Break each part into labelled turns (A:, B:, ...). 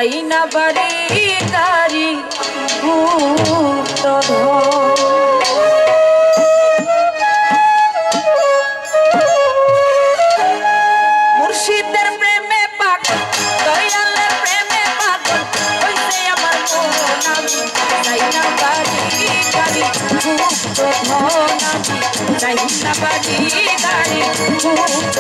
A: যাই না বাড়ি গাড়ি মুক্ত মুর্শিদের প্রেমে পাগল দয়ালের প্রেমে পাগল হইছে আমার মন আমি যাই না বাড়ি গাড়ি মুক্ত আমি যাই না বাড়ি গাড়ি মুক্ত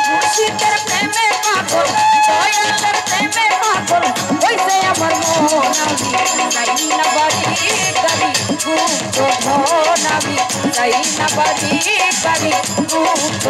A: মুর্শিদের প্রেমে পাগল দয়ালের প্রেমে পাগল হইছে আমার মন আমি যাই না বাড়ি গাড়ি মুক্ত আমি যাই না বাড়ি গাড়ি মুক্ত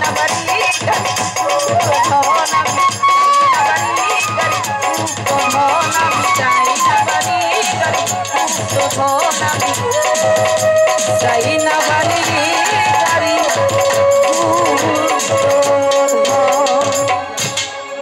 A: na bari gari dhona mi jai na bari gari dhona mi jai na bari gari dhona mi